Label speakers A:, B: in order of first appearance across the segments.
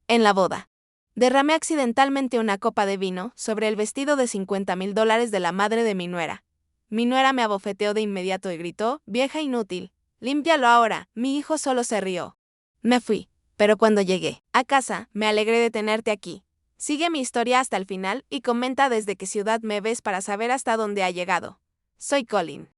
A: En la boda. Derramé accidentalmente una copa de vino sobre el vestido de $50,000 de la madre de mi nuera. Mi nuera me abofeteó de inmediato y gritó: «Vieja inútil, límpialo ahora». Mi hijo solo se rió. Me fui, pero cuando llegué a casa, me alegré de tenerte aquí. Sigue mi historia hasta el final y comenta desde qué ciudad me ves para saber hasta dónde ha llegado. Soy Colin.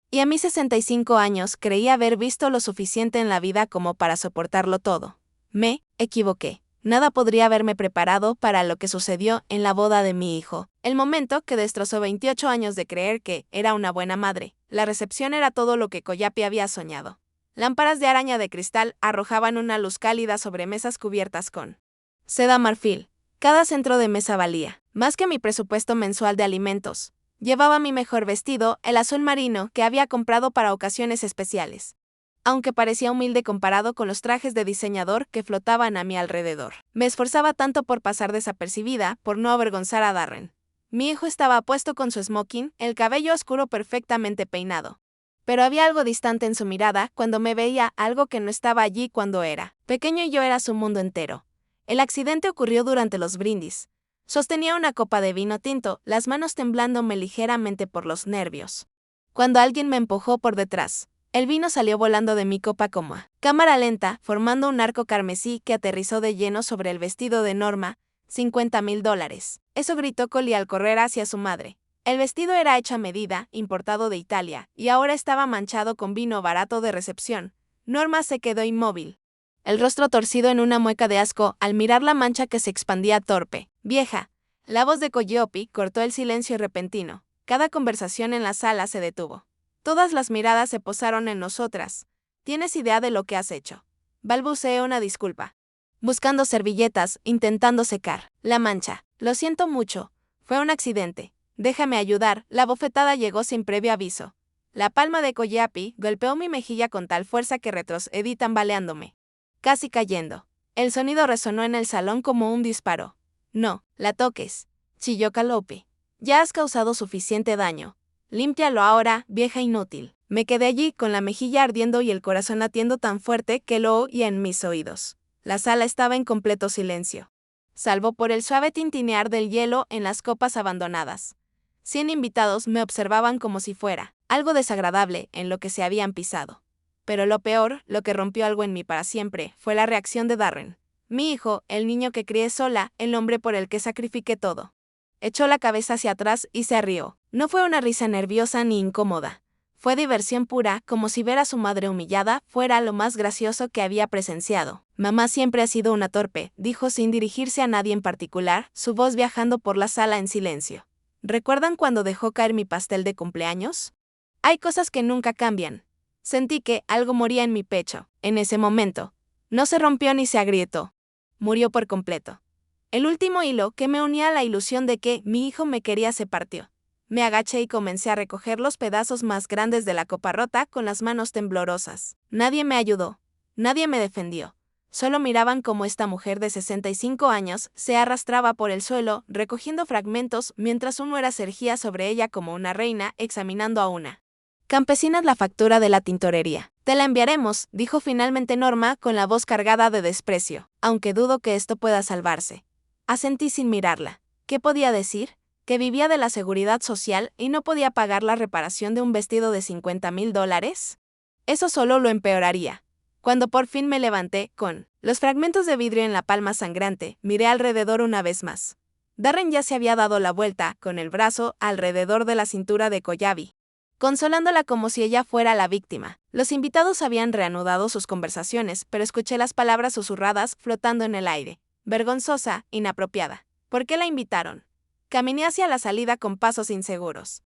A: Y a mis 65 años creí haber visto lo suficiente en la vida como para soportarlo todo. Me equivoqué. Nada podría haberme preparado para lo que sucedió en la boda de mi hijo. El momento que destrozó 28 años de creer que era una buena madre. La recepción era todo lo que Coyapi había soñado. Lámparas de araña de cristal arrojaban una luz cálida sobre mesas cubiertas con seda marfil. Cada centro de mesa valía más que mi presupuesto mensual de alimentos. Llevaba mi mejor vestido, el azul marino, que había comprado para ocasiones especiales. Aunque parecía humilde comparado con los trajes de diseñador que flotaban a mi alrededor. Me esforzaba tanto por pasar desapercibida, por no avergonzar a Darren. Mi hijo estaba puesto con su smoking, el cabello oscuro perfectamente peinado. Pero había algo distante en su mirada cuando me veía, algo que no estaba allí cuando era pequeño y yo era su mundo entero. El accidente ocurrió durante los brindis. Sostenía una copa de vino tinto, las manos temblándome ligeramente por los nervios. Cuando alguien me empujó por detrás, el vino salió volando de mi copa como a cámara lenta, formando un arco carmesí que aterrizó de lleno sobre el vestido de Norma. $50,000. Eso gritó Collie al correr hacia su madre. El vestido era hecho a medida, importado de Italia, y ahora estaba manchado con vino barato de recepción. Norma se quedó inmóvil, el rostro torcido en una mueca de asco al mirar la mancha que se expandía torpe. «Vieja». La voz de Coyopi cortó el silencio repentino. Cada conversación en la sala se detuvo. Todas las miradas se posaron en nosotras. «¿Tienes idea de lo que has hecho?». Balbuceé una disculpa. Buscando servilletas, intentando secar la mancha. «Lo siento mucho. Fue un accidente. Déjame ayudar». La bofetada llegó sin previo aviso. La palma de Coyapi golpeó mi mejilla con tal fuerza que retrocedí tambaleándome, casi cayendo. El sonido resonó en el salón como un disparo. «No la toques», chilló Calliope. «Ya has causado suficiente daño. Límpialo ahora, vieja inútil». Me quedé allí con la mejilla ardiendo y el corazón latiendo tan fuerte que lo oía en mis oídos. La sala estaba en completo silencio, salvo por el suave tintinear del hielo en las copas abandonadas. 100 invitados me observaban como si fuera algo desagradable en lo que se habían pisado. Pero lo peor, lo que rompió algo en mí para siempre, fue la reacción de Darren. Mi hijo, el niño que crié sola, el hombre por el que sacrifiqué todo. Echó la cabeza hacia atrás y se rió. No fue una risa nerviosa ni incómoda. Fue diversión pura, como si ver a su madre humillada fuera lo más gracioso que había presenciado. «Mamá siempre ha sido una torpe», dijo sin dirigirse a nadie en particular, su voz viajando por la sala en silencio. «¿Recuerdan cuando dejó caer mi pastel de cumpleaños? Hay cosas que nunca cambian». Sentí que algo moría en mi pecho. En ese momento, no se rompió ni se agrietó. Murió por completo. El último hilo que me unía a la ilusión de que mi hijo me quería se partió. Me agaché y comencé a recoger los pedazos más grandes de la copa rota con las manos temblorosas. Nadie me ayudó. Nadie me defendió. Solo miraban cómo esta mujer de 65 años se arrastraba por el suelo, recogiendo fragmentos, mientras uno era se erguía sobre ella como una reina, examinando a una campesina la factura de la tintorería. «Te la enviaremos», dijo finalmente Norma con la voz cargada de desprecio, «aunque dudo que esto pueda salvarse». Asentí sin mirarla. ¿Qué podía decir? ¿Que vivía de la seguridad social y no podía pagar la reparación de un vestido de $50,000? Eso solo lo empeoraría. Cuando por fin me levanté, con los fragmentos de vidrio en la palma sangrante, miré alrededor una vez más. Darren ya se había dado la vuelta, con el brazo alrededor de la cintura de Coyapi, consolándola como si ella fuera la víctima. Los invitados habían reanudado sus conversaciones, pero escuché las palabras susurradas flotando en el aire. Vergonzosa, inapropiada. ¿Por qué la invitaron? Caminé hacia la salida con pasos inseguros,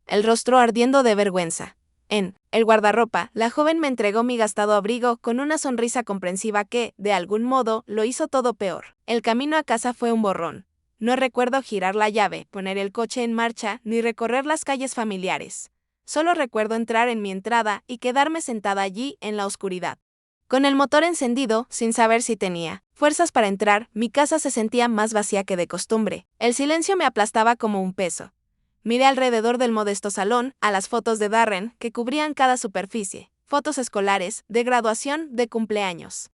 A: el rostro ardiendo de vergüenza. En el guardarropa, la joven me entregó mi gastado abrigo con una sonrisa comprensiva que, de algún modo, lo hizo todo peor. El camino a casa fue un borrón. No recuerdo girar la llave, poner el coche en marcha, ni recorrer las calles familiares. Solo recuerdo entrar en mi entrada y quedarme sentada allí en la oscuridad, con el motor encendido, sin saber si tenía fuerzas para entrar. Mi casa se sentía más vacía que de costumbre. El silencio me aplastaba como un peso. Miré alrededor del modesto salón, a las fotos de Darren que cubrían cada superficie, fotos escolares, de graduación, de cumpleaños.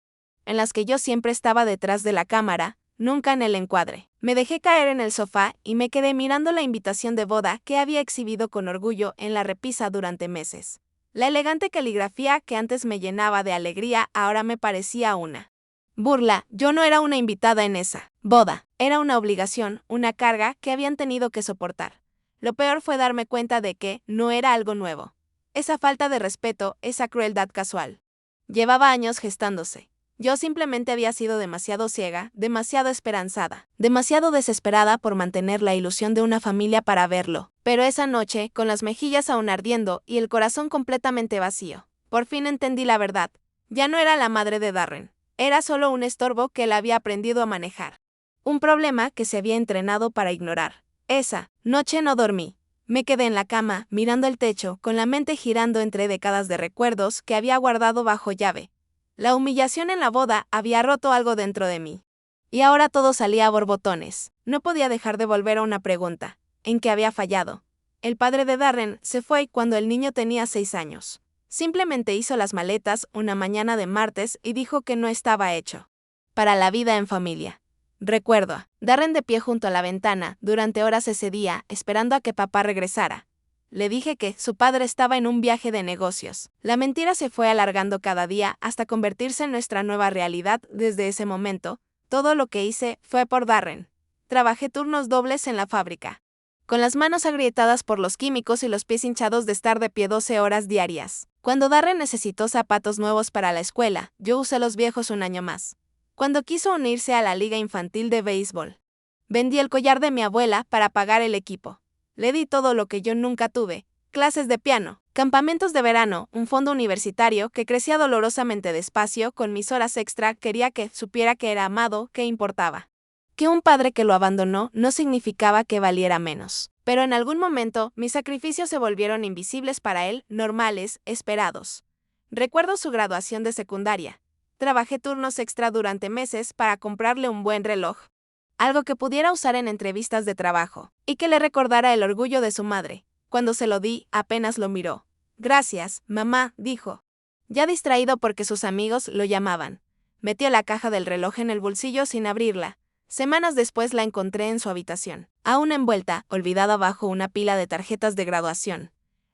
A: en las que yo siempre estaba detrás de la cámara, nunca en el encuadre. Me dejé caer en el sofá y me quedé mirando la invitación de boda que había exhibido con orgullo en la repisa durante meses. La elegante caligrafía que antes me llenaba de alegría ahora me parecía una burla. Yo no era una invitada en esa boda, era una obligación, una carga que habían tenido que soportar. Lo peor fue darme cuenta de que no era algo nuevo. Esa falta de respeto, esa crueldad casual. Llevaba años gestándose. Yo simplemente había sido demasiado ciega, demasiado esperanzada, demasiado desesperada por mantener la ilusión de una familia para verlo. Pero esa noche, con las mejillas aún ardiendo y el corazón completamente vacío, por fin entendí la verdad. Ya no era la madre de Darren. Era solo un estorbo que él había aprendido a manejar. Un problema que se había entrenado para ignorar. Esa noche no dormí. Me quedé en la cama, mirando el techo, con la mente girando entre décadas de recuerdos que había guardado bajo llave. La humillación en la boda había roto algo dentro de mí. Y ahora todo salía a borbotones. No podía dejar de volver a una pregunta. ¿En qué había fallado? El padre de Darren se fue cuando el niño tenía 6 años. Simplemente hizo las maletas una mañana de martes y dijo que no estaba hecho para la vida en familia. Recuerdo a Darren de pie junto a la ventana durante horas ese día, esperando a que papá regresara. Le dije que su padre estaba en un viaje de negocios. La mentira se fue alargando cada día hasta convertirse en nuestra nueva realidad. Desde ese momento, todo lo que hice fue por Darren. Trabajé turnos dobles en la fábrica, con las manos agrietadas por los químicos y los pies hinchados de estar de pie 12 horas diarias. Cuando Darren necesitó zapatos nuevos para la escuela, yo usé los viejos un año más. Cuando quiso unirse a la liga infantil de béisbol, vendí el collar de mi abuela para pagar el equipo. Le di todo lo que yo nunca tuve: clases de piano, campamentos de verano, un fondo universitario que crecía dolorosamente despacio con mis horas extra. Quería que supiera que era amado, que importaba. Que un padre que lo abandonó no significaba que valiera menos. Pero en algún momento, mis sacrificios se volvieron invisibles para él, normales, esperados. Recuerdo su graduación de secundaria. Trabajé turnos extra durante meses para comprarle un buen reloj, algo que pudiera usar en entrevistas de trabajo, y que le recordara el orgullo de su madre. Cuando se lo di, apenas lo miró. Gracias, mamá, dijo, ya distraído porque sus amigos lo llamaban. Metió la caja del reloj en el bolsillo sin abrirla. Semanas después la encontré en su habitación, aún envuelta, olvidada bajo una pila de tarjetas de graduación.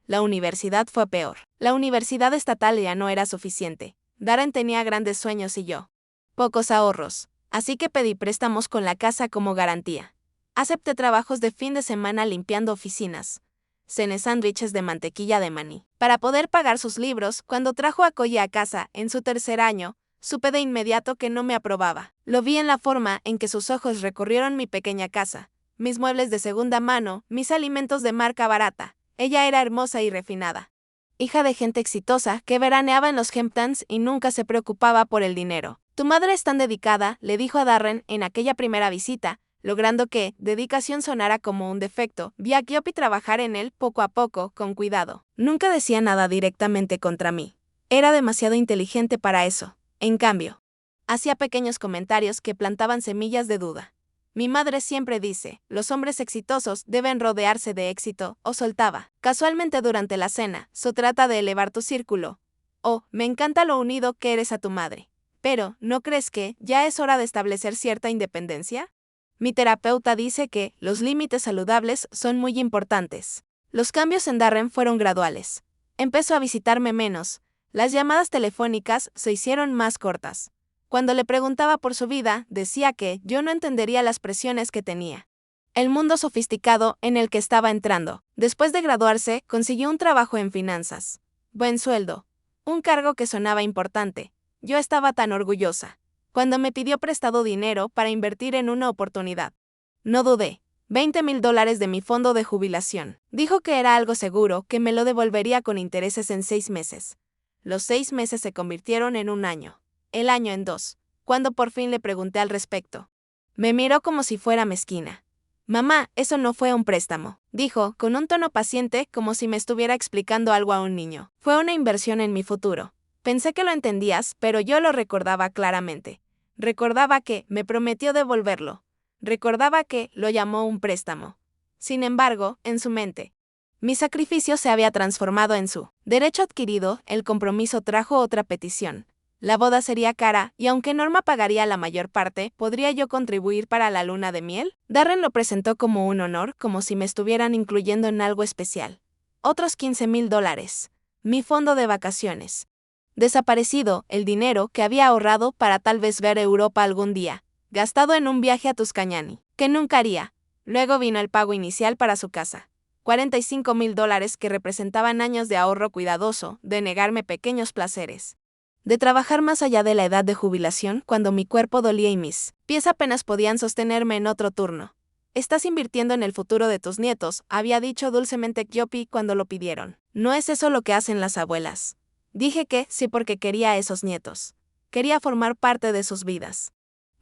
A: La universidad fue peor. La universidad estatal ya no era suficiente. Darren tenía grandes sueños y yo pocos ahorros, así que pedí préstamos con la casa como garantía. Acepté trabajos de fin de semana limpiando oficinas. Cené sándwiches de mantequilla de maní para poder pagar sus libros. Cuando trajo a Koye a casa en su 3er año, supe de inmediato que no me aprobaba. Lo vi en la forma en que sus ojos recorrieron mi pequeña casa, mis muebles de segunda mano, mis alimentos de marca barata. Ella era hermosa y refinada, hija de gente exitosa que veraneaba en los Hamptons y nunca se preocupaba por el dinero. Tu madre es tan dedicada, le dijo a Darren en aquella primera visita, logrando que dedicación sonara como un defecto. Vi a Kyopi trabajar en él poco a poco, con cuidado. Nunca decía nada directamente contra mí. Era demasiado inteligente para eso. En cambio, hacía pequeños comentarios que plantaban semillas de duda. Mi madre siempre dice, los hombres exitosos deben rodearse de éxito, o soltaba. Casualmente durante la cena, se trata de elevar tu círculo. Oh, me encanta lo unido que eres a tu madre. Pero, ¿no crees que ya es hora de establecer cierta independencia? Mi terapeuta dice que los límites saludables son muy importantes. Los cambios en Darren fueron graduales. Empezó a visitarme menos. Las llamadas telefónicas se hicieron más cortas. Cuando le preguntaba por su vida, decía que yo no entendería las presiones que tenía. El mundo sofisticado en el que estaba entrando. Después de graduarse, consiguió un trabajo en finanzas. Buen sueldo. Un cargo que sonaba importante. Yo estaba tan orgullosa. Cuando me pidió prestado dinero para invertir en una oportunidad, no dudé. $20,000 de mi fondo de jubilación. Dijo que era algo seguro, que me lo devolvería con intereses en 6 meses. Los 6 meses se convirtieron en un año. El año en 2. Cuando por fin le pregunté al respecto, me miró como si fuera mezquina. Mamá, eso no fue un préstamo, dijo, con un tono paciente, como si me estuviera explicando algo a un niño. Fue una inversión en mi futuro. Pensé que lo entendías, pero yo lo recordaba claramente. Recordaba que me prometió devolverlo. Recordaba que lo llamó un préstamo. Sin embargo, en su mente, mi sacrificio se había transformado en su derecho adquirido. El compromiso trajo otra petición. La boda sería cara, y aunque Norma pagaría la mayor parte, ¿podría yo contribuir para la luna de miel? Darren lo presentó como un honor, como si me estuvieran incluyendo en algo especial. Otros $15,000. Mi fondo de vacaciones. Desaparecido, el dinero que había ahorrado para tal vez ver Europa algún día, gastado en un viaje a Tuscañani, que nunca haría. Luego vino el pago inicial para su casa. $45,000 que representaban años de ahorro cuidadoso, de negarme pequeños placeres. De trabajar más allá de la edad de jubilación cuando mi cuerpo dolía y mis pies apenas podían sostenerme en otro turno. Estás invirtiendo en el futuro de tus nietos, había dicho dulcemente Kyopi cuando lo pidieron. No es eso lo que hacen las abuelas. Dije que sí porque quería a esos nietos. Quería formar parte de sus vidas.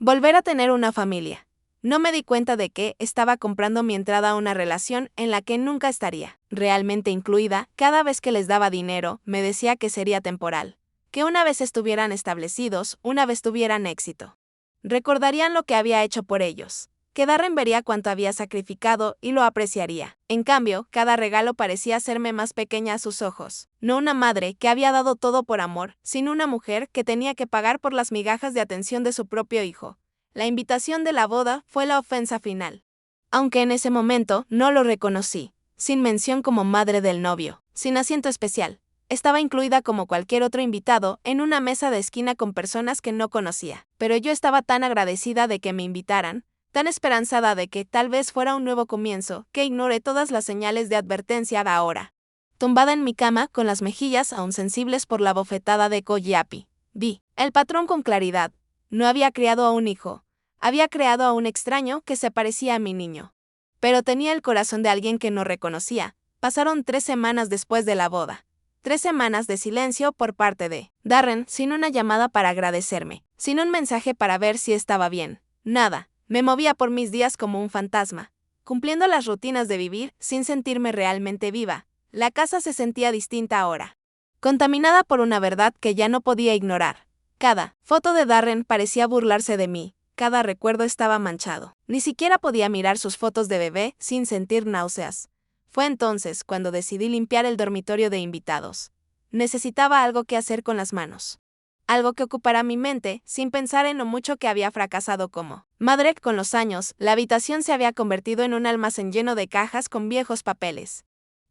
A: Volver a tener una familia. No me di cuenta de que estaba comprando mi entrada a una relación en la que nunca estaría realmente incluida. Cada vez que les daba dinero, me decía que sería temporal. Que una vez estuvieran establecidos, una vez tuvieran éxito. Recordarían lo que había hecho por ellos. Que Darren vería cuánto había sacrificado y lo apreciaría. En cambio, cada regalo parecía hacerme más pequeña a sus ojos. No una madre que había dado todo por amor, sino una mujer que tenía que pagar por las migajas de atención de su propio hijo. La invitación de la boda fue la ofensa final. Aunque en ese momento no lo reconocí, sin mención como madre del novio, sin asiento especial. Estaba incluida como cualquier otro invitado en una mesa de esquina con personas que no conocía, pero yo estaba tan agradecida de que me invitaran, tan esperanzada de que tal vez fuera un nuevo comienzo, que ignoré todas las señales de advertencia de ahora. Tumbada en mi cama, con las mejillas aún sensibles por la bofetada de Koyapi, vi el patrón con claridad. No había criado a un hijo, había creado a un extraño que se parecía a mi niño. Pero tenía el corazón de alguien que no reconocía. Pasaron 3 semanas después de la boda. 3 semanas de silencio por parte de Darren, sin una llamada para agradecerme, sin un mensaje para ver si estaba bien. Nada. Me movía por mis días como un fantasma, cumpliendo las rutinas de vivir sin sentirme realmente viva. La casa se sentía distinta ahora, contaminada por una verdad que ya no podía ignorar. Cada foto de Darren parecía burlarse de mí, cada recuerdo estaba manchado. Ni siquiera podía mirar sus fotos de bebé sin sentir náuseas. Fue entonces cuando decidí limpiar el dormitorio de invitados. Necesitaba algo que hacer con las manos. Algo que ocupara mi mente, sin pensar en lo mucho que había fracasado como madre. Con los años, la habitación se había convertido en un almacén lleno de cajas con viejos papeles,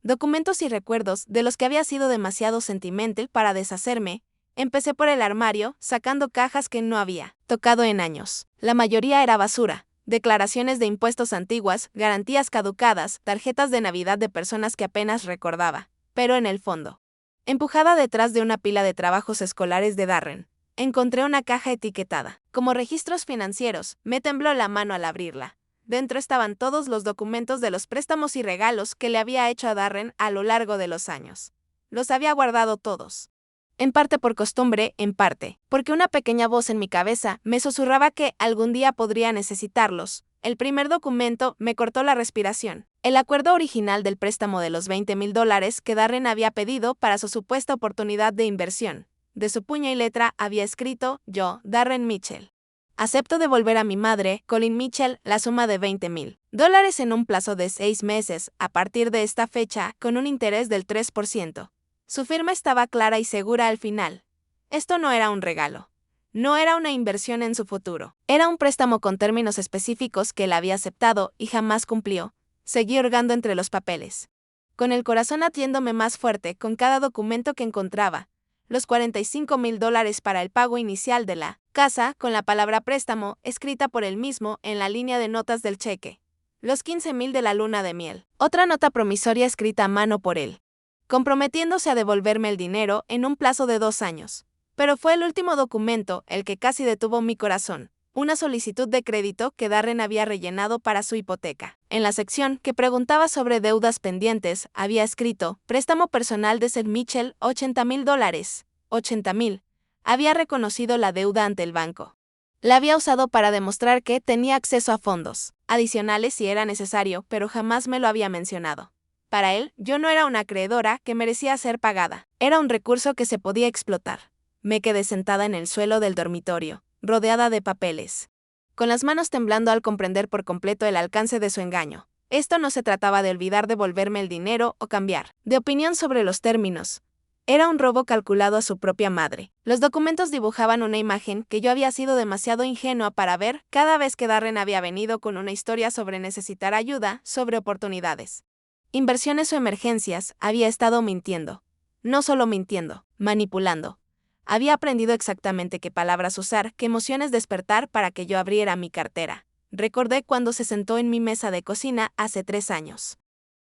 A: documentos y recuerdos de los que había sido demasiado sentimental para deshacerme. Empecé por el armario, sacando cajas que no había tocado en años. La mayoría era basura. Declaraciones de impuestos antiguas, garantías caducadas, tarjetas de Navidad de personas que apenas recordaba. Pero en el fondo, empujada detrás de una pila de trabajos escolares de Darren, encontré una caja etiquetada como registros financieros. Me tembló la mano al abrirla. Dentro estaban todos los documentos de los préstamos y regalos que le había hecho a Darren a lo largo de los años. Los había guardado todos. En parte por costumbre, en parte porque una pequeña voz en mi cabeza me susurraba que algún día podría necesitarlos. El primer documento me cortó la respiración. El acuerdo original del préstamo de los $20,000 que Darren había pedido para su supuesta oportunidad de inversión. De su puño y letra había escrito: yo, Darren Mitchell. Acepto devolver a mi madre, Colin Mitchell, la suma de $20,000 en un plazo de 6 meses, a partir de esta fecha, con un interés del 3%. Su firma estaba clara y segura al final. Esto no era un regalo. No era una inversión en su futuro. Era un préstamo con términos específicos que él había aceptado y jamás cumplió. Seguí hurgando entre los papeles, con el corazón latiéndome más fuerte con cada documento que encontraba. Los $45,000 para el pago inicial de la casa, con la palabra préstamo escrita por él mismo en la línea de notas del cheque. Los $15,000 de la luna de miel. Otra nota promisoria escrita a mano por él, comprometiéndose a devolverme el dinero en un plazo de 2 años. Pero fue el último documento el que casi detuvo mi corazón. Una solicitud de crédito que Darren había rellenado para su hipoteca. En la sección que preguntaba sobre deudas pendientes, había escrito: préstamo personal de Seth Mitchell, $80,000. $80,000. Había reconocido la deuda ante el banco. La había usado para demostrar que tenía acceso a fondos adicionales si era necesario, pero jamás me lo había mencionado. Para él, yo no era una acreedora que merecía ser pagada. Era un recurso que se podía explotar. Me quedé sentada en el suelo del dormitorio, rodeada de papeles, con las manos temblando al comprender por completo el alcance de su engaño. Esto no se trataba de olvidar devolverme el dinero o cambiar de opinión sobre los términos. Era un robo calculado a su propia madre. Los documentos dibujaban una imagen que yo había sido demasiado ingenua para ver cada vez que Darren había venido con una historia sobre necesitar ayuda, sobre oportunidades, inversiones o emergencias. Había estado mintiendo. No solo mintiendo, manipulando. Había aprendido exactamente qué palabras usar, qué emociones despertar para que yo abriera mi cartera. Recordé cuando se sentó en mi mesa de cocina hace 3 años.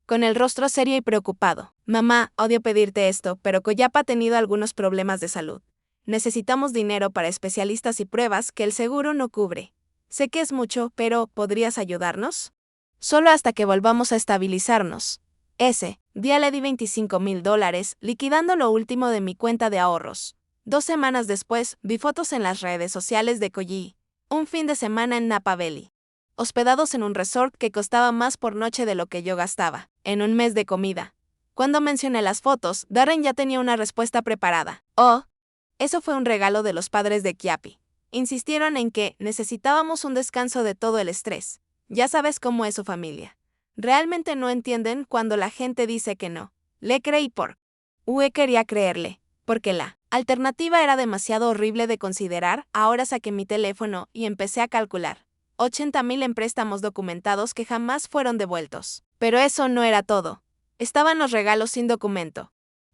A: Con el rostro serio y preocupado. Mamá, odio pedirte esto, pero Collapa ha tenido algunos problemas de salud. Necesitamos dinero para especialistas y pruebas que el seguro no cubre. Sé que es mucho, pero ¿podrías ayudarnos? Solo hasta que volvamos a estabilizarnos. Día le di $25,000, liquidando lo último de mi cuenta de ahorros. 2 semanas después, vi fotos en las redes sociales de Collie. Un fin de semana en Napa Valley. Hospedados en un resort que costaba más por noche de lo que yo gastaba, en un mes de comida. Cuando mencioné las fotos, Darren ya tenía una respuesta preparada. Oh, eso fue un regalo de los padres de Kiapi. Insistieron en que necesitábamos un descanso de todo el estrés. Ya sabes cómo es su familia. Realmente no entienden cuando la gente dice que no. Le creí quería creerle, porque la alternativa era demasiado horrible de considerar. Ahora saqué mi teléfono y empecé a calcular. 80,000 en préstamos documentados que jamás fueron devueltos. Pero eso no era todo. Estaban los regalos sin documento.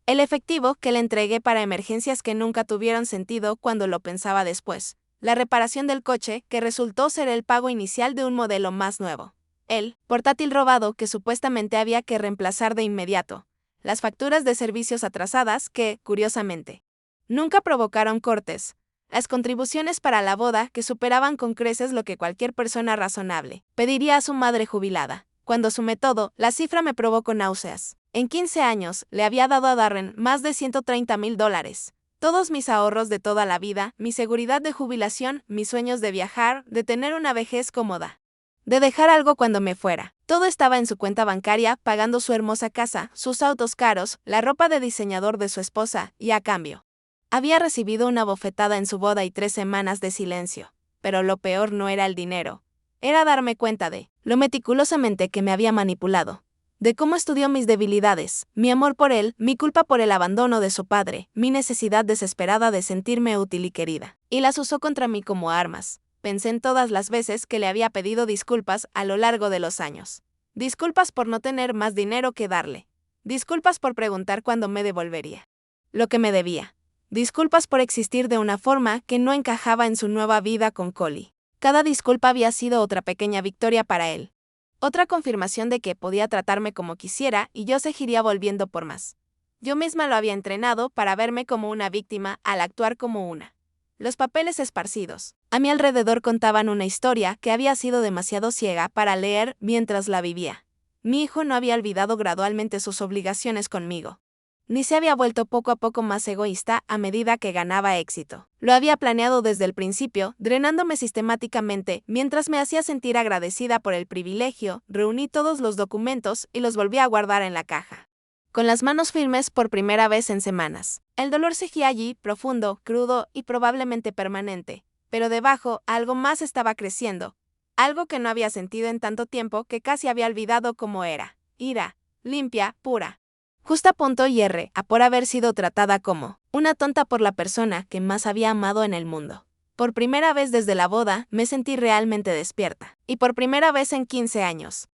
A: El efectivo que le entregué para emergencias que nunca tuvieron sentido cuando lo pensaba después. La reparación del coche, que resultó ser el pago inicial de un modelo más nuevo. El portátil robado que supuestamente había que reemplazar de inmediato. Las facturas de servicios atrasadas que, curiosamente, nunca provocaron cortes. Las contribuciones para la boda que superaban con creces lo que cualquier persona razonable pediría a su madre jubilada. Cuando sumé todo, la cifra me provocó náuseas. En 15 años, le había dado a Darren más de $130,000. Todos mis ahorros de toda la vida, mi seguridad de jubilación, mis sueños de viajar, de tener una vejez cómoda, de dejar algo cuando me fuera. Todo estaba en su cuenta bancaria, pagando su hermosa casa, sus autos caros, la ropa de diseñador de su esposa, y a cambio, había recibido una bofetada en su boda y 3 semanas de silencio. Pero lo peor no era el dinero. Era darme cuenta de lo meticulosamente que me había manipulado. De cómo estudió mis debilidades, mi amor por él, mi culpa por el abandono de su padre, mi necesidad desesperada de sentirme útil y querida. Y las usó contra mí como armas. Pensé en todas las veces que le había pedido disculpas a lo largo de los años. Disculpas por no tener más dinero que darle. Disculpas por preguntar cuándo me devolvería lo que me debía. Disculpas por existir de una forma que no encajaba en su nueva vida con Collie. Cada disculpa había sido otra pequeña victoria para él. Otra confirmación de que podía tratarme como quisiera y yo seguiría volviendo por más. Yo misma lo había entrenado para verme como una víctima al actuar como una. Los papeles esparcidos a mi alrededor contaban una historia que había sido demasiado ciega para leer mientras la vivía. Mi hijo no había olvidado gradualmente sus obligaciones conmigo. Ni se había vuelto poco a poco más egoísta a medida que ganaba éxito. Lo había planeado desde el principio, drenándome sistemáticamente, mientras me hacía sentir agradecida por el privilegio. Reuní todos los documentos y los volví a guardar en la caja. Con las manos firmes por primera vez en semanas. El dolor seguía allí, profundo, crudo y probablemente permanente. Pero debajo, algo más estaba creciendo. Algo que no había sentido en tanto tiempo que casi había olvidado cómo era. Ira, limpia, pura. Justa punto y por haber sido tratada como una tonta por la persona que más había amado en el mundo. Por primera vez desde la boda, me sentí realmente despierta. Y por primera vez en 15 años.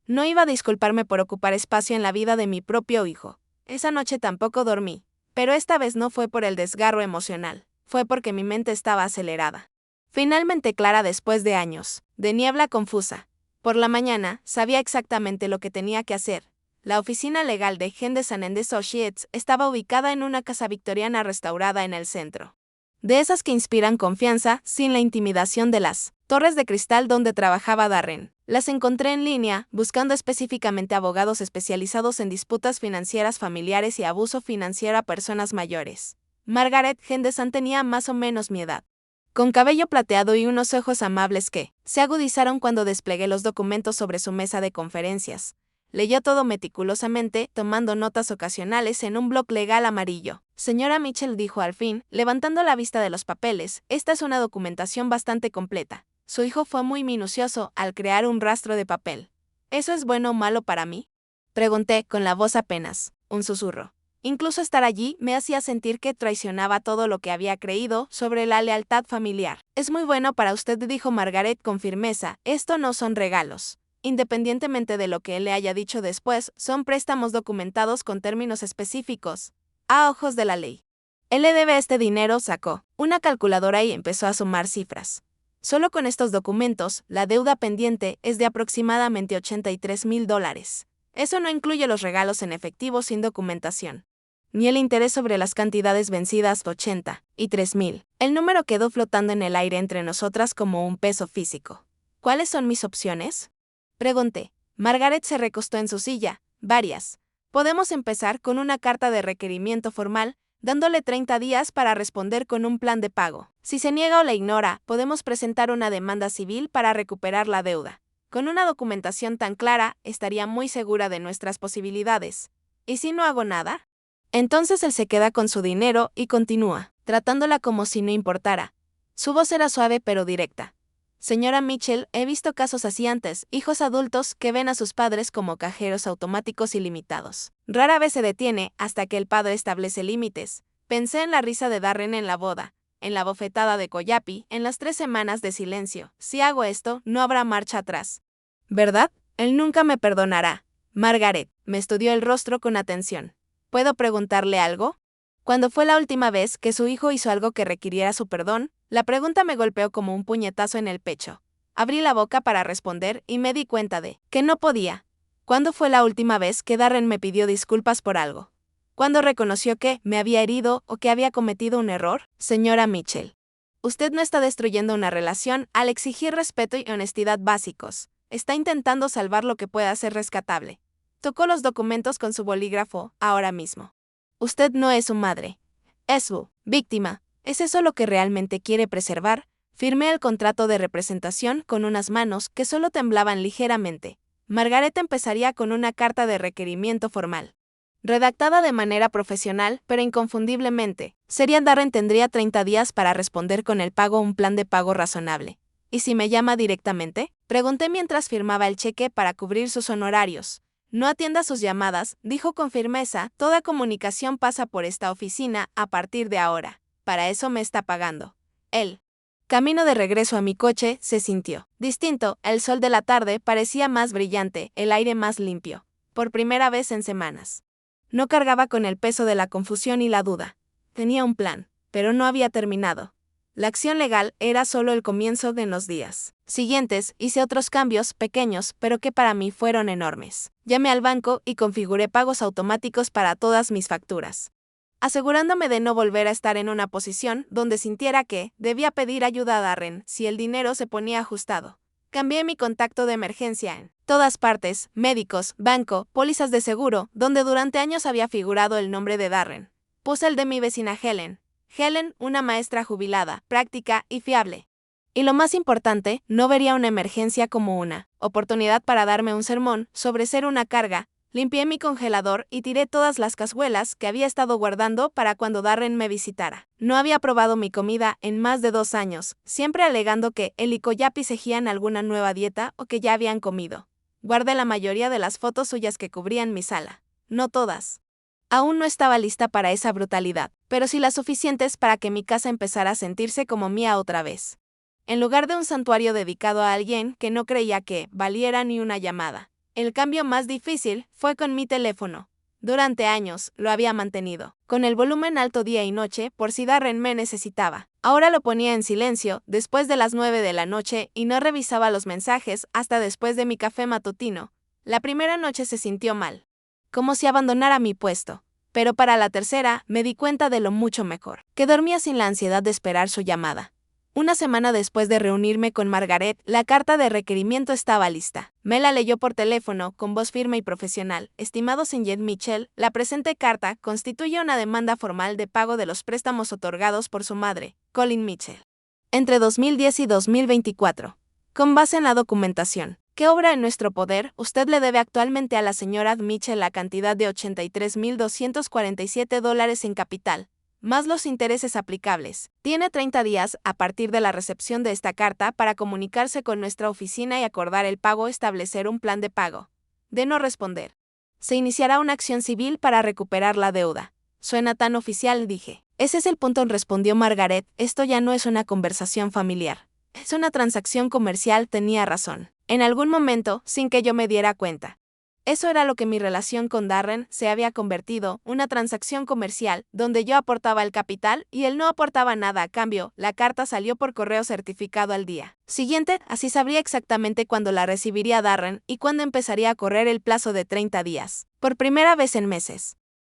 A: No iba a disculparme por ocupar espacio en la vida de mi propio hijo. Esa noche tampoco dormí. Pero esta vez no fue por el desgarro emocional. Fue porque mi mente estaba acelerada. Finalmente clara después de años, de niebla confusa. Por la mañana, sabía exactamente lo que tenía que hacer. La oficina legal de Henderson and Associates estaba ubicada en una casa victoriana restaurada en el centro. De esas que inspiran confianza, sin la intimidación de las torres de cristal donde trabajaba Darren. Las encontré en línea, buscando específicamente abogados especializados en disputas financieras familiares y abuso financiero a personas mayores. Margaret Henderson tenía más o menos mi edad, con cabello plateado y unos ojos amables que se agudizaron cuando desplegué los documentos sobre su mesa de conferencias. Leyó todo meticulosamente, tomando notas ocasionales en un bloc legal amarillo. Señora Mitchell, dijo al fin, levantando la vista de los papeles, esta es una documentación bastante completa. Su hijo fue muy minucioso al crear un rastro de papel. ¿Eso es bueno o malo para mí? Pregunté, con la voz apenas un susurro. Incluso estar allí me hacía sentir que traicionaba todo lo que había creído sobre la lealtad familiar. Es muy bueno para usted, dijo Margaret con firmeza, esto no son regalos. Independientemente de lo que él le haya dicho después, son préstamos documentados con términos específicos, a ojos de la ley. Él le debe este dinero, sacó una calculadora y empezó a sumar cifras. Solo con estos documentos, la deuda pendiente es de aproximadamente $83,000. Eso no incluye los regalos en efectivo sin documentación, ni el interés sobre las cantidades vencidas, 80 y 3,000. El número quedó flotando en el aire entre nosotras como un peso físico. ¿Cuáles son mis opciones?, pregunté. Margaret se recostó en su silla. Varias. Podemos empezar con una carta de requerimiento formal, dándole 30 días para responder con un plan de pago. Si se niega o la ignora, podemos presentar una demanda civil para recuperar la deuda. Con una documentación tan clara, estaría muy segura de nuestras posibilidades. ¿Y si no hago nada? Entonces él se queda con su dinero y continúa, tratándola como si no importara. Su voz era suave pero directa. Señora Mitchell, he visto casos así antes, hijos adultos que ven a sus padres como cajeros automáticos ilimitados. Rara vez se detiene hasta que el padre establece límites. Pensé en la risa de Darren en la boda, en la bofetada de Coyapi, en las 3 semanas de silencio. Si hago esto, no habrá marcha atrás. ¿Verdad? Él nunca me perdonará. Margaret me estudió el rostro con atención. ¿Puedo preguntarle algo? Cuando fue la última vez que su hijo hizo algo que requiriera su perdón, la pregunta me golpeó como un puñetazo en el pecho. Abrí la boca para responder y me di cuenta de que no podía. ¿Cuándo fue la última vez que Darren me pidió disculpas por algo? ¿Cuándo reconoció que me había herido o que había cometido un error? Señora Mitchell, usted no está destruyendo una relación al exigir respeto y honestidad básicos. Está intentando salvar lo que pueda ser rescatable. Tocó los documentos con su bolígrafo, ahora mismo. Usted no es su madre. Es su víctima. ¿Es eso lo que realmente quiere preservar? Firmé el contrato de representación con unas manos que solo temblaban ligeramente. Margaret empezaría con una carta de requerimiento formal, redactada de manera profesional, pero inconfundiblemente. Darren tendría 30 días para responder con el pago, un plan de pago razonable. ¿Y si me llama directamente?, pregunté mientras firmaba el cheque para cubrir sus honorarios. No atienda sus llamadas, dijo con firmeza, toda comunicación pasa por esta oficina a partir de ahora. Para eso me está pagando. El camino de regreso a mi coche se sintió distinto, el sol de la tarde parecía más brillante, el aire más limpio. Por primera vez en semanas. No cargaba con el peso de la confusión y la duda. Tenía un plan, pero no había terminado. La acción legal era solo el comienzo de los días siguientes. Hice otros cambios pequeños, pero que para mí fueron enormes. Llamé al banco y configuré pagos automáticos para todas mis facturas, asegurándome de no volver a estar en una posición donde sintiera que debía pedir ayuda a Darren si el dinero se ponía ajustado. Cambié mi contacto de emergencia en todas partes: médicos, banco, pólizas de seguro, donde durante años había figurado el nombre de Darren. Puse el de mi vecina Helen. Helen, una maestra jubilada, práctica y fiable. Y lo más importante, no vería una emergencia como una oportunidad para darme un sermón sobre ser una carga. Limpié mi congelador y tiré todas las cazuelas que había estado guardando para cuando Darren me visitara. No había probado mi comida en más de 2 años, siempre alegando que él y Coyapi seguían alguna nueva dieta o que ya habían comido. Guardé la mayoría de las fotos suyas que cubrían mi sala. No todas. Aún no estaba lista para esa brutalidad, pero sí las suficientes para que mi casa empezara a sentirse como mía otra vez. En lugar de un santuario dedicado a alguien que no creía que valiera ni una llamada. El cambio más difícil fue con mi teléfono. Durante años lo había mantenido con el volumen alto día y noche por si Darren me necesitaba. Ahora lo ponía en silencio después de las 9 de la noche y no revisaba los mensajes hasta después de mi café matutino. La primera noche se sintió mal, como si abandonara mi puesto. Pero para la tercera me di cuenta de lo mucho mejor, que dormía sin la ansiedad de esperar su llamada. Una semana después de reunirme con Margaret, la carta de requerimiento estaba lista. Me la leyó por teléfono, con voz firme y profesional. Estimado Señor Mitchell, la presente carta constituye una demanda formal de pago de los préstamos otorgados por su madre, Colleen Mitchell, entre 2010 y 2024. Con base en la documentación que obra en nuestro poder, usted le debe actualmente a la señora Mitchell la cantidad de $83,247 en capital, más los intereses aplicables. Tiene 30 días a partir de la recepción de esta carta para comunicarse con nuestra oficina y acordar el pago, establecer un plan de pago. De no responder, se iniciará una acción civil para recuperar la deuda. Suena tan oficial, dije. Ese es el punto, respondió Margaret, esto ya no es una conversación familiar. Es una transacción comercial, tenía razón. En algún momento, sin que yo me diera cuenta. Eso era lo que mi relación con Darren se había convertido, una transacción comercial, donde yo aportaba el capital y él no aportaba nada a cambio. La carta salió por correo certificado al día siguiente, así sabría exactamente cuándo la recibiría Darren y cuándo empezaría a correr el plazo de 30 días, por primera vez en meses.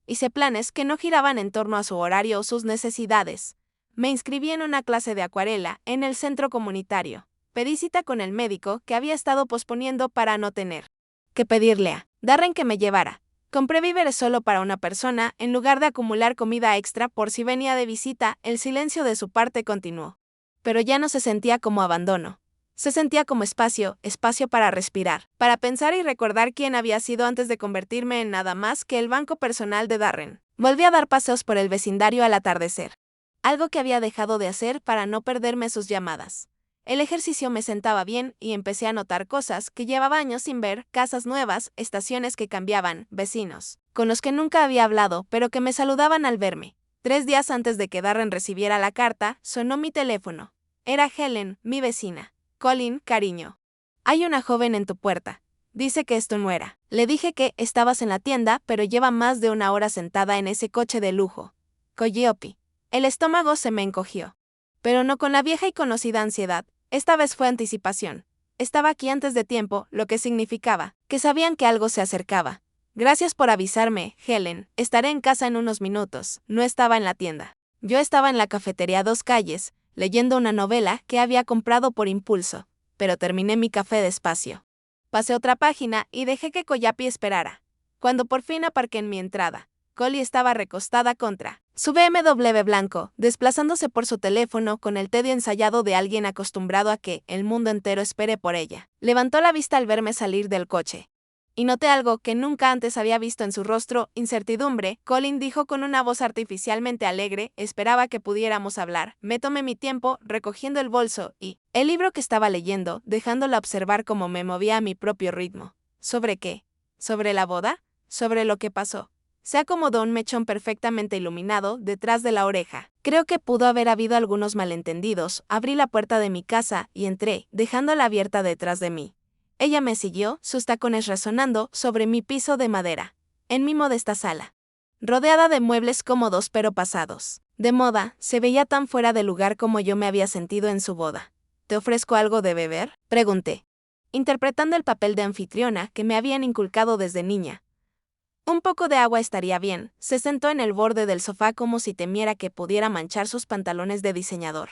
A: Hice planes que no giraban en torno a su horario o sus necesidades. Me inscribí en una clase de acuarela en el centro comunitario. Pedí cita con el médico que había estado posponiendo para no tener que pedirle a Darren que me llevara. Compré víveres solo para una persona, en lugar de acumular comida extra por si venía de visita. El silencio de su parte continuó. Pero ya no se sentía como abandono. Se sentía como espacio para respirar, para pensar y recordar quién había sido antes de convertirme en nada más que el banco personal de Darren. Volví a dar paseos por el vecindario al atardecer. Algo que había dejado de hacer para no perderme sus llamadas. El ejercicio me sentaba bien y empecé a notar cosas que llevaba años sin ver, casas nuevas, estaciones que cambiaban, vecinos, con los que nunca había hablado, pero que me saludaban al verme. 3 días antes de que Darren recibiera la carta, sonó mi teléfono. Era Helen, mi vecina. Colin, cariño. Hay una joven en tu puerta. Dice que es tu nuera. Le dije que estabas en la tienda, pero lleva más de 1 hora sentada en ese coche de lujo. Coyopi. El estómago se me encogió. Pero no con la vieja y conocida ansiedad. Esta vez fue anticipación. Estaba aquí antes de tiempo, lo que significaba que sabían que algo se acercaba. Gracias por avisarme, Helen. Estaré en casa en unos minutos. No estaba en la tienda. Yo estaba en la cafetería 2 calles, leyendo una novela que había comprado por impulso, pero terminé mi café despacio. Pasé otra página y dejé que Coyapi esperara. Cuando por fin aparqué en mi entrada, Collie estaba recostada contra su BMW blanco, desplazándose por su teléfono con el tedio ensayado de alguien acostumbrado a que el mundo entero espere por ella. Levantó la vista al verme salir del coche. Y noté algo que nunca antes había visto en su rostro, incertidumbre. Colin dijo con una voz artificialmente alegre, esperaba que pudiéramos hablar. Me tomé mi tiempo, recogiendo el bolso y el libro que estaba leyendo, dejándola observar cómo me movía a mi propio ritmo. ¿Sobre qué? ¿Sobre la boda? ¿Sobre lo que pasó? Se acomodó un mechón perfectamente iluminado detrás de la oreja. Creo que pudo haber habido algunos malentendidos. Abrí la puerta de mi casa y entré, dejándola abierta detrás de mí. Ella me siguió, sus tacones resonando sobre mi piso de madera, en mi modesta sala. Rodeada de muebles cómodos pero pasados de moda, se veía tan fuera de lugar como yo me había sentido en su boda. ¿Te ofrezco algo de beber?, pregunté, interpretando el papel de anfitriona que me habían inculcado desde niña. Un poco de agua estaría bien. Se sentó en el borde del sofá como si temiera que pudiera manchar sus pantalones de diseñador.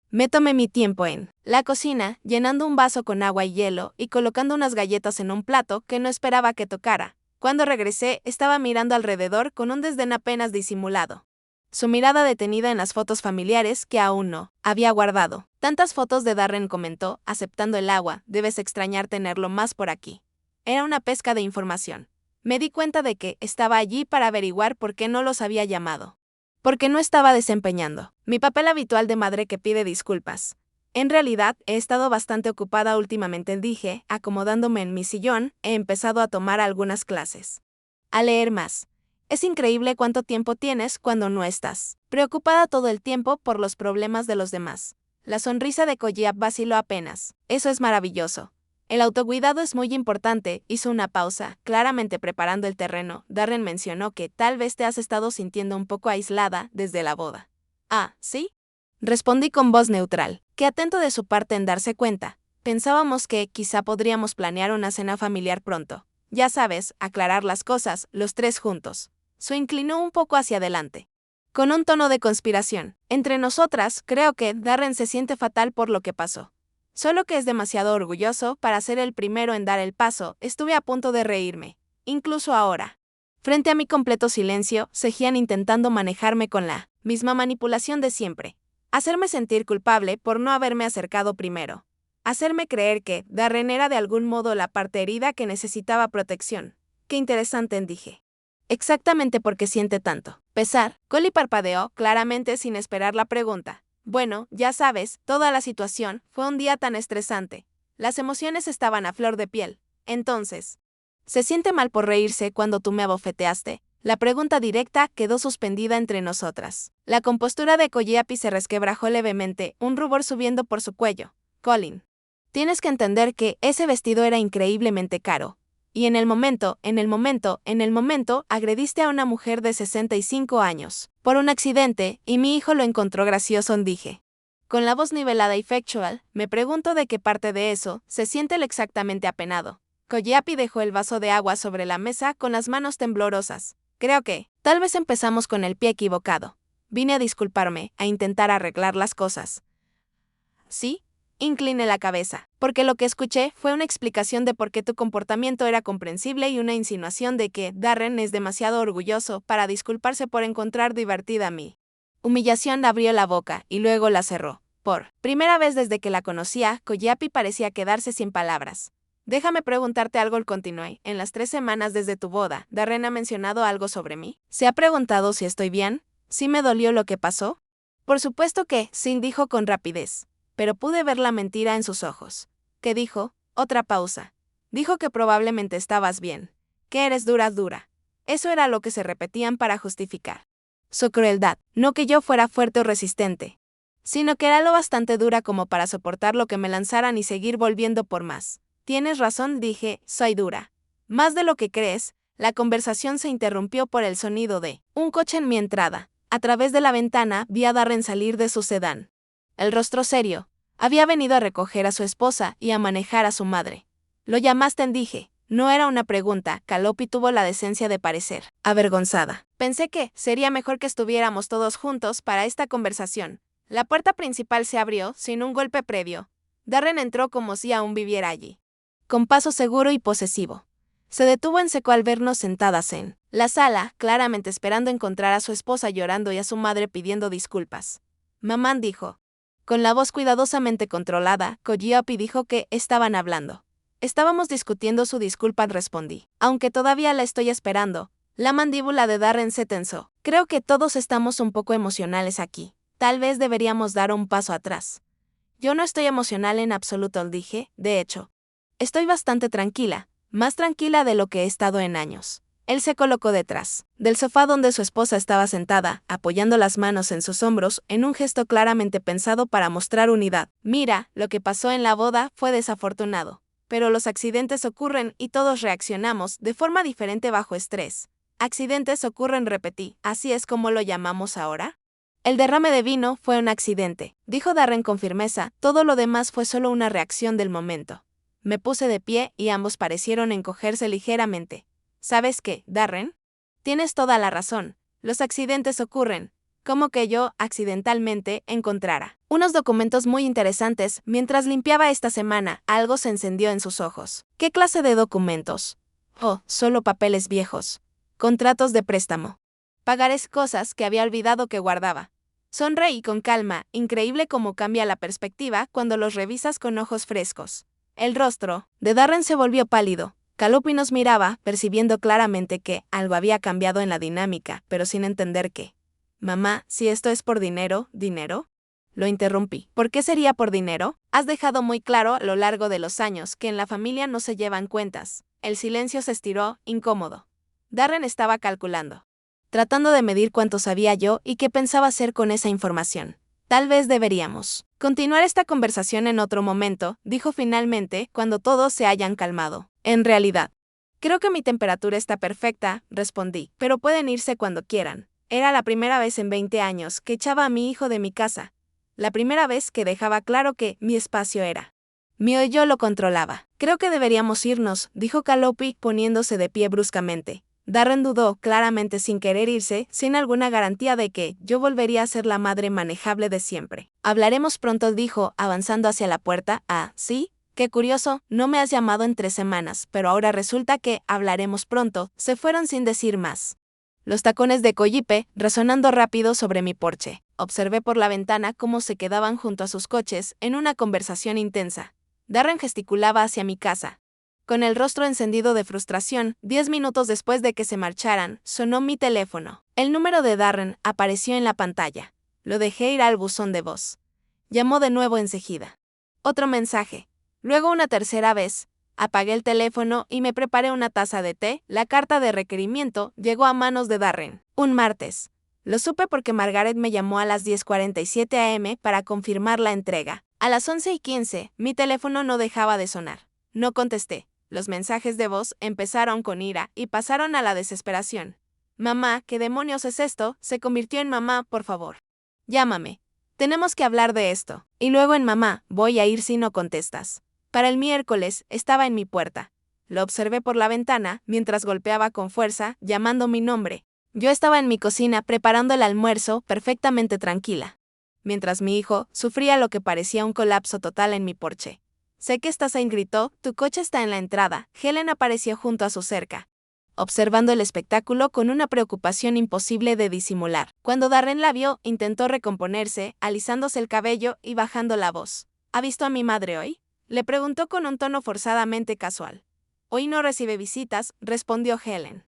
A: Me tomé mi tiempo en la cocina, llenando un vaso con agua y hielo y colocando unas galletas en un plato que no esperaba que tocara. Cuando regresé, estaba mirando alrededor con un desdén apenas disimulado. Su mirada detenida en las fotos familiares que aún no había guardado. Tantas fotos de Darren, comentó, aceptando el agua, debes extrañar tenerlo más por aquí. Era una pesca de información. Me di cuenta de que estaba allí para averiguar por qué no los había llamado. Porque no estaba desempeñando mi papel habitual de madre que pide disculpas. En realidad, he estado bastante ocupada últimamente, dije, acomodándome en mi sillón. He empezado a tomar algunas clases. A leer más. Es increíble cuánto tiempo tienes cuando no estás preocupada todo el tiempo por los problemas de los demás. La sonrisa de Koyap vaciló apenas. Eso es maravilloso. El autocuidado es muy importante. Hizo una pausa, claramente preparando el terreno. Darren mencionó que tal vez te has estado sintiendo un poco aislada desde la boda. Ah, ¿sí? Respondí con voz neutral, que atento de su parte en darse cuenta. Pensábamos que quizá podríamos planear una cena familiar pronto. Ya sabes, aclarar las cosas, los 3 juntos. Se inclinó un poco hacia adelante, con un tono de conspiración. Entre nosotras, creo que Darren se siente fatal por lo que pasó. Solo que es demasiado orgulloso para ser el primero en dar el paso. Estuve a punto de reírme. Incluso ahora. Frente a mi completo silencio, seguían intentando manejarme con la misma manipulación de siempre. Hacerme sentir culpable por no haberme acercado primero. Hacerme creer que Darren era de algún modo la parte herida que necesitaba protección. Qué interesante, dije. Exactamente porque siente tanto pesar. Collie parpadeó, claramente sin esperar la pregunta. Bueno, ya sabes, toda la situación fue un día tan estresante. Las emociones estaban a flor de piel. Entonces, ¿se siente mal por reírse cuando tú me abofeteaste? La pregunta directa quedó suspendida entre nosotras. La compostura de Koyapi se resquebrajó levemente, un rubor subiendo por su cuello. Colin, tienes que entender que ese vestido era increíblemente caro. Y en el momento, agrediste a una mujer de 65 años. Por un accidente, y mi hijo lo encontró gracioso, dije. Con la voz nivelada y factual, me pregunto de qué parte de eso se siente el exactamente apenado. Koyapi dejó el vaso de agua sobre la mesa con las manos temblorosas. Creo que, tal vez empezamos con el pie equivocado. Vine a disculparme, a intentar arreglar las cosas. ¿Sí? Incliné la cabeza, porque lo que escuché fue una explicación de por qué tu comportamiento era comprensible y una insinuación de que Darren es demasiado orgulloso para disculparse por encontrar divertida a mí. Humillación abrió la boca y luego la cerró. Por primera vez desde que la conocía, Koyapi parecía quedarse sin palabras. Déjame preguntarte algo, continué. En las 3 semanas desde tu boda, ¿Darren ha mencionado algo sobre mí? ¿Se ha preguntado si estoy bien? ¿Sí me dolió lo que pasó? Por supuesto que, sí, dijo con rapidez. Pero pude ver la mentira en sus ojos. ¿Qué dijo? Otra pausa. Dijo que probablemente estabas bien. Que eres dura. Eso era lo que se repetían para justificar su crueldad. No que yo fuera fuerte o resistente, sino que era lo bastante dura como para soportar lo que me lanzaran y seguir volviendo por más. Tienes razón, dije, soy dura. Más de lo que crees. La conversación se interrumpió por el sonido de un coche en mi entrada. A través de la ventana vi a Darren salir de su sedán. El rostro serio. Había venido a recoger a su esposa y a manejar a su madre. ¿Lo llamaste?, dije. No era una pregunta. Koyapi tuvo la decencia de parecer avergonzada. Pensé que sería mejor que estuviéramos todos juntos para esta conversación. La puerta principal se abrió sin un golpe previo. Darren entró como si aún viviera allí, con paso seguro y posesivo. Se detuvo en seco al vernos sentadas en la sala, claramente esperando encontrar a su esposa llorando y a su madre pidiendo disculpas. Mamá, dijo. Con la voz cuidadosamente controlada, Koyapi dijo que estaban hablando. Estábamos discutiendo su disculpa, respondí. Aunque todavía la estoy esperando. La mandíbula de Darren se tensó. Creo que todos estamos un poco emocionales aquí. Tal vez deberíamos dar un paso atrás. Yo no estoy emocional en absoluto, dije. De hecho, estoy bastante tranquila, más tranquila de lo que he estado en años. Él se colocó detrás del sofá donde su esposa estaba sentada, apoyando las manos en sus hombros, en un gesto claramente pensado para mostrar unidad. Mira, lo que pasó en la boda fue desafortunado. Pero los accidentes ocurren y todos reaccionamos de forma diferente bajo estrés. Accidentes ocurren, repetí. ¿Así es como lo llamamos ahora? El derrame de vino fue un accidente, dijo Darren con firmeza. Todo lo demás fue solo una reacción del momento. Me puse de pie y ambos parecieron encogerse ligeramente. ¿Sabes qué, Darren? Tienes toda la razón. Los accidentes ocurren. Como que yo, accidentalmente, encontrara unos documentos muy interesantes. Mientras limpiaba esta semana, algo se encendió en sus ojos. ¿Qué clase de documentos? Oh, solo papeles viejos. Contratos de préstamo. Pagarés, cosas que había olvidado que guardaba. Sonreí con calma. Increíble cómo cambia la perspectiva cuando los revisas con ojos frescos. El rostro de Darren se volvió pálido. Koyapi nos miraba, percibiendo claramente que algo había cambiado en la dinámica, pero sin entender qué. Mamá, si esto es por dinero, ¿dinero? Lo interrumpí. ¿Por qué sería por dinero? Has dejado muy claro a lo largo de los años que en la familia no se llevan cuentas. El silencio se estiró, incómodo. Darren estaba calculando, tratando de medir cuánto sabía yo y qué pensaba hacer con esa información. Tal vez deberíamos continuar esta conversación en otro momento, dijo finalmente, cuando todos se hayan calmado. En realidad, creo que mi temperatura está perfecta, respondí, pero pueden irse cuando quieran. Era la primera vez en 20 años que echaba a mi hijo de mi casa. La primera vez que dejaba claro que mi espacio era mío y yo lo controlaba. Creo que deberíamos irnos, dijo Koyapi poniéndose de pie bruscamente. Darren dudó, claramente sin querer irse, sin alguna garantía de que yo volvería a ser la madre manejable de siempre. Hablaremos pronto, dijo, avanzando hacia la puerta. Ah, ¿sí? Qué curioso, no me has llamado en 3 semanas, pero ahora resulta que hablaremos pronto. Se fueron sin decir más. Los tacones de Koyapi resonando rápido sobre mi porche. Observé por la ventana cómo se quedaban junto a sus coches en una conversación intensa. Darren gesticulaba hacia mi casa. Con el rostro encendido de frustración, 10 minutos después de que se marcharan, sonó mi teléfono. El número de Darren apareció en la pantalla. Lo dejé ir al buzón de voz. Llamó de nuevo enseguida. Otro mensaje. Luego una tercera vez. Apagué el teléfono y me preparé una taza de té. La carta de requerimiento llegó a manos de Darren. Un martes. Lo supe porque Margaret me llamó a las 10:47 am para confirmar la entrega. A las 11:15, mi teléfono no dejaba de sonar. No contesté. Los mensajes de voz empezaron con ira y pasaron a la desesperación. Mamá, ¿qué demonios es esto? Se convirtió en mamá, por favor. Llámame. Tenemos que hablar de esto. Y luego en mamá, voy a ir si no contestas. Para el miércoles, estaba en mi puerta. Lo observé por la ventana mientras golpeaba con fuerza, llamando mi nombre. Yo estaba en mi cocina preparando el almuerzo, perfectamente tranquila. Mientras mi hijo sufría lo que parecía un colapso total en mi porche. Sé que estás ahí, gritó, tu coche está en la entrada. Helen apareció junto a su cerca, observando el espectáculo con una preocupación imposible de disimular. Cuando Darren la vio, intentó recomponerse, alisándose el cabello y bajando la voz. ¿Ha visto a mi madre hoy? Le preguntó con un tono forzadamente casual. Hoy no recibe visitas, respondió Helen.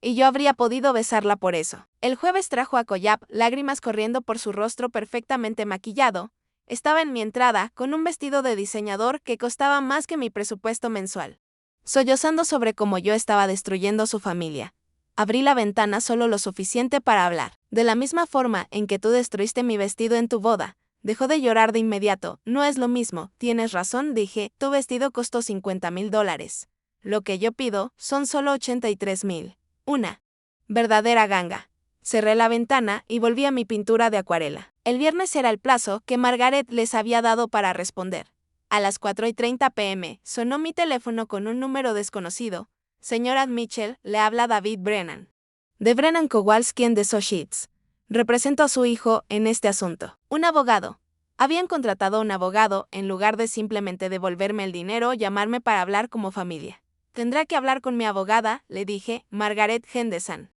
A: Y yo habría podido besarla por eso. El jueves trajo a Collab, lágrimas corriendo por su rostro perfectamente maquillado. Estaba en mi entrada, con un vestido de diseñador que costaba más que mi presupuesto mensual. Sollozando sobre cómo yo estaba destruyendo su familia. Abrí la ventana solo lo suficiente para hablar. De la misma forma en que tú destruiste mi vestido en tu boda. Dejó de llorar de inmediato. No es lo mismo, tienes razón, dije, tu vestido costó $50,000. Lo que yo pido son solo 83,000. Una verdadera ganga. Cerré la ventana y volví a mi pintura de acuarela. El viernes era el plazo que Margaret les había dado para responder. A las 4:30 p.m. sonó mi teléfono con un número desconocido. Señora Mitchell, le habla David Brennan. De Brennan Kowalski and Associates. Represento a su hijo en este asunto. Un abogado. Habían contratado un abogado en lugar de simplemente devolverme el dinero o llamarme para hablar como familia. Tendrá que hablar con mi abogada, le dije, Margaret Henderson.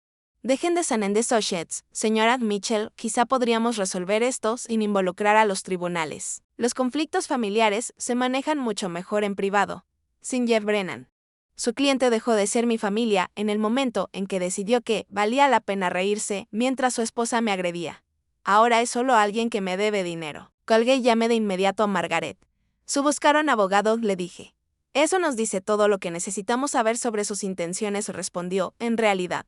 A: De Henderson and Associates, señora Mitchell, quizá podríamos resolver esto sin involucrar a los tribunales. Los conflictos familiares se manejan mucho mejor en privado. Sin Jeff Brennan. Su cliente dejó de ser mi familia en el momento en que decidió que valía la pena reírse mientras su esposa me agredía. Ahora es solo alguien que me debe dinero. Colgué y llamé de inmediato a Margaret. Su buscaron abogado, le dije. Eso nos dice todo lo que necesitamos saber sobre sus intenciones, respondió, en realidad.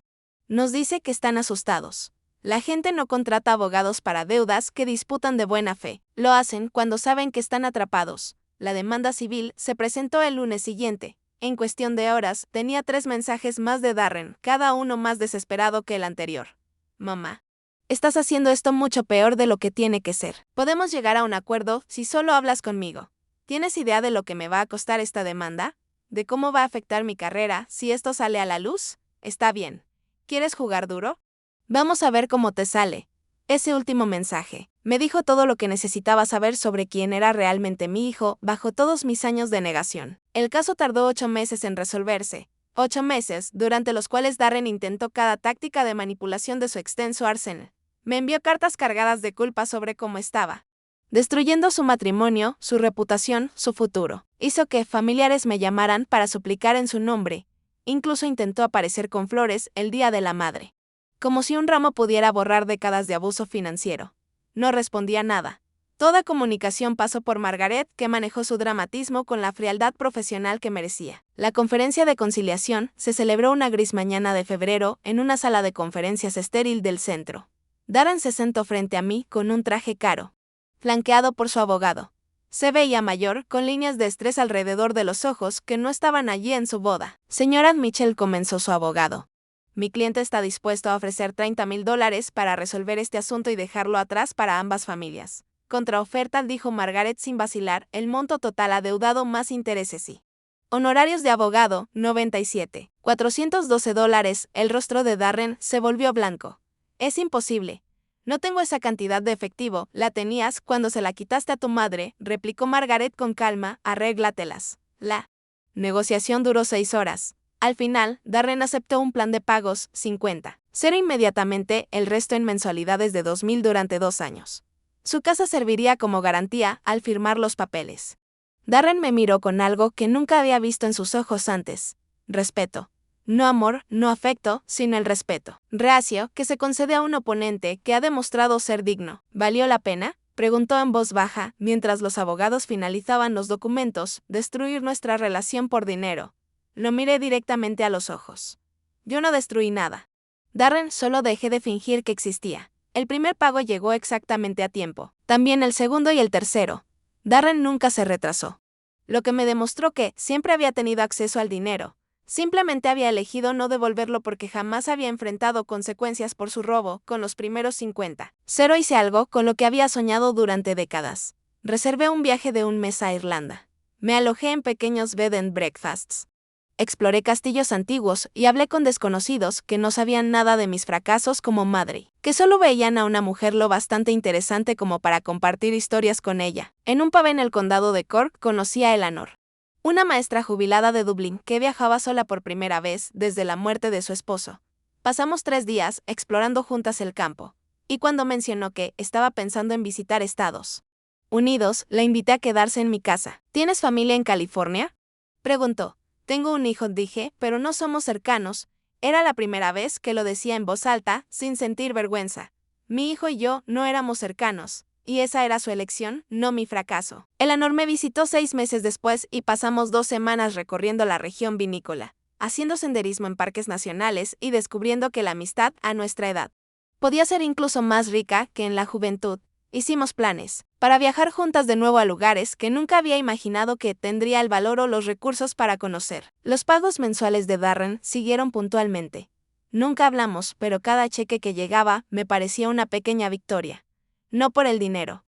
A: Nos dice que están asustados. La gente no contrata abogados para deudas que disputan de buena fe. Lo hacen cuando saben que están atrapados. La demanda civil se presentó el lunes siguiente. En cuestión de horas, tenía 3 mensajes más de Darren, cada uno más desesperado que el anterior. Mamá. Estás haciendo esto mucho peor de lo que tiene que ser. Podemos llegar a un acuerdo si solo hablas conmigo. ¿Tienes idea de lo que me va a costar esta demanda? ¿De cómo va a afectar mi carrera si esto sale a la luz? Está bien. ¿Quieres jugar duro? Vamos a ver cómo te sale. Ese último mensaje me dijo todo lo que necesitaba saber sobre quién era realmente mi hijo bajo todos mis años de negación. El caso tardó 8 meses en resolverse. 8 meses, durante los cuales Darren intentó cada táctica de manipulación de su extenso arsenal. Me envió cartas cargadas de culpa sobre cómo estaba destruyendo su matrimonio, su reputación, su futuro. Hizo que familiares me llamaran para suplicar en su nombre. Incluso intentó aparecer con flores el Día de la Madre. Como si un ramo pudiera borrar décadas de abuso financiero. No respondía nada. Toda comunicación pasó por Margaret, que manejó su dramatismo con la frialdad profesional que merecía. La conferencia de conciliación se celebró una gris mañana de febrero en una sala de conferencias estéril del centro. Darren se sentó frente a mí con un traje caro, flanqueado por su abogado. Se veía mayor, con líneas de estrés alrededor de los ojos que no estaban allí en su boda. Señora Mitchell, comenzó su abogado. Mi cliente está dispuesto a ofrecer $30,000 para resolver este asunto y dejarlo atrás para ambas familias. Contraoferta, dijo Margaret sin vacilar, el monto total adeudado más intereses y honorarios de abogado, $97,000. $412. El rostro de Darren se volvió blanco. Es imposible. No tengo esa cantidad de efectivo, la tenías cuando se la quitaste a tu madre, replicó Margaret con calma, arréglatelas. La negociación duró 6 horas. Al final, Darren aceptó un plan de pagos, 50. Cero inmediatamente, el resto en mensualidades de 2,000 durante 2 años. Su casa serviría como garantía al firmar los papeles. Darren me miró con algo que nunca había visto en sus ojos antes. Respeto. No amor, no afecto, sino el respeto. Reacio, que se concede a un oponente que ha demostrado ser digno. ¿Valió la pena? Preguntó en voz baja, mientras los abogados finalizaban los documentos. Destruir nuestra relación por dinero. Lo miré directamente a los ojos. Yo no destruí nada. Darren, solo dejé de fingir que existía. El primer pago llegó exactamente a tiempo. También el segundo y el tercero. Darren nunca se retrasó. Lo que me demostró que siempre había tenido acceso al dinero. Simplemente había elegido no devolverlo porque jamás había enfrentado consecuencias por su robo con los primeros 50. Cero hice algo con lo que había soñado durante décadas. Reservé un viaje de un mes a Irlanda. Me alojé en pequeños bed and breakfasts. Exploré castillos antiguos y hablé con desconocidos que no sabían nada de mis fracasos como madre, que solo veían a una mujer lo bastante interesante como para compartir historias con ella. En un pub en el condado de Cork conocí a Eleanor, una maestra jubilada de Dublín que viajaba sola por primera vez desde la muerte de su esposo. Pasamos 3 días explorando juntas el campo, y cuando mencionó que estaba pensando en visitar Estados Unidos, la invité a quedarse en mi casa. ¿Tienes familia en California?, preguntó. Tengo un hijo, dije, pero no somos cercanos. Era la primera vez que lo decía en voz alta, sin sentir vergüenza. Mi hijo y yo no éramos cercanos, y esa era su elección, no mi fracaso. Eleanor me visitó 6 meses después y pasamos 2 semanas recorriendo la región vinícola, haciendo senderismo en parques nacionales y descubriendo que la amistad, a nuestra edad, podía ser incluso más rica que en la juventud. Hicimos planes para viajar juntas de nuevo a lugares que nunca había imaginado que tendría el valor o los recursos para conocer. Los pagos mensuales de Darren siguieron puntualmente. Nunca hablamos, pero cada cheque que llegaba me parecía una pequeña victoria. No por el dinero,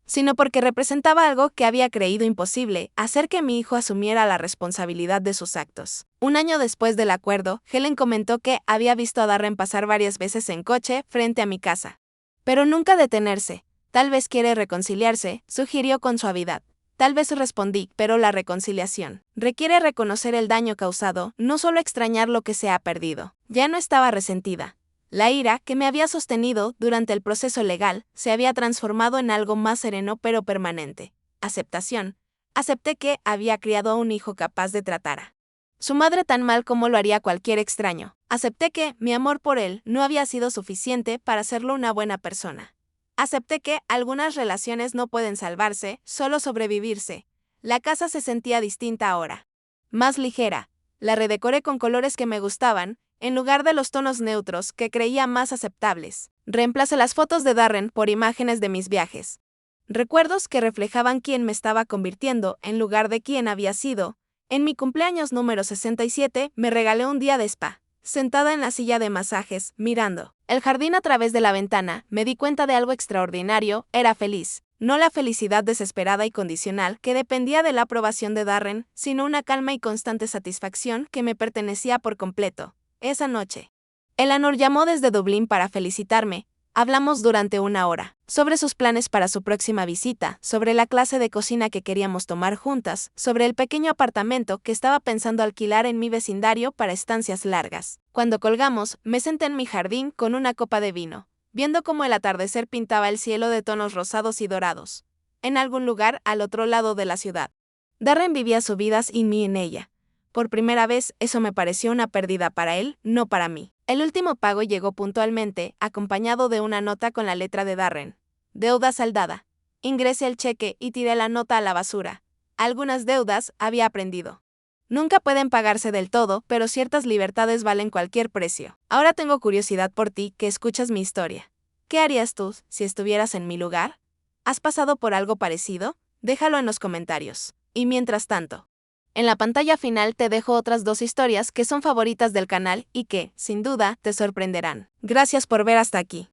A: sino porque representaba algo que había creído imposible, hacer que mi hijo asumiera la responsabilidad de sus actos. Un año después del acuerdo, Helen comentó que había visto a Darren pasar varias veces en coche frente a mi casa, pero nunca detenerse. Tal vez quiere reconciliarse, sugirió con suavidad. Tal vez respondí, pero la reconciliación requiere reconocer el daño causado, no solo extrañar lo que se ha perdido. Ya no estaba resentida. La ira que me había sostenido durante el proceso legal se había transformado en algo más sereno pero permanente. Aceptación. Acepté que había criado a un hijo capaz de tratar a su madre tan mal como lo haría cualquier extraño. Acepté que mi amor por él no había sido suficiente para hacerlo una buena persona. Acepté que algunas relaciones no pueden salvarse, solo sobrevivirse. La casa se sentía distinta ahora. Más ligera. La redecoré con colores que me gustaban, en lugar de los tonos neutros que creía más aceptables. Reemplacé las fotos de Darren por imágenes de mis viajes. Recuerdos que reflejaban quién me estaba convirtiendo en lugar de quién había sido. En mi cumpleaños número 67 me regalé un día de spa. Sentada en la silla de masajes, mirando el jardín a través de la ventana, me di cuenta de algo extraordinario. Era feliz. No la felicidad desesperada y condicional que dependía de la aprobación de Darren, sino una calma y constante satisfacción que me pertenecía por completo. Esa noche, Eleanor llamó desde Dublín para felicitarme. Hablamos durante 1 hora, sobre sus planes para su próxima visita, sobre la clase de cocina que queríamos tomar juntas, sobre el pequeño apartamento que estaba pensando alquilar en mi vecindario para estancias largas. Cuando colgamos, me senté en mi jardín con una copa de vino, viendo cómo el atardecer pintaba el cielo de tonos rosados y dorados, en algún lugar al otro lado de la ciudad. Darren vivía su vida sin mí en ella. Por primera vez, eso me pareció una pérdida para él, no para mí. El último pago llegó puntualmente, acompañado de una nota con la letra de Darren. Deuda saldada. Ingresé el cheque y tiré la nota a la basura. Algunas deudas, había aprendido, nunca pueden pagarse del todo, pero ciertas libertades valen cualquier precio. Ahora tengo curiosidad por ti, que escuchas mi historia. ¿Qué harías tú si estuvieras en mi lugar? ¿Has pasado por algo parecido? Déjalo en los comentarios. Y mientras tanto, en la pantalla final te dejo otras 2 historias que son favoritas del canal y que, sin duda, te sorprenderán. Gracias por ver hasta aquí.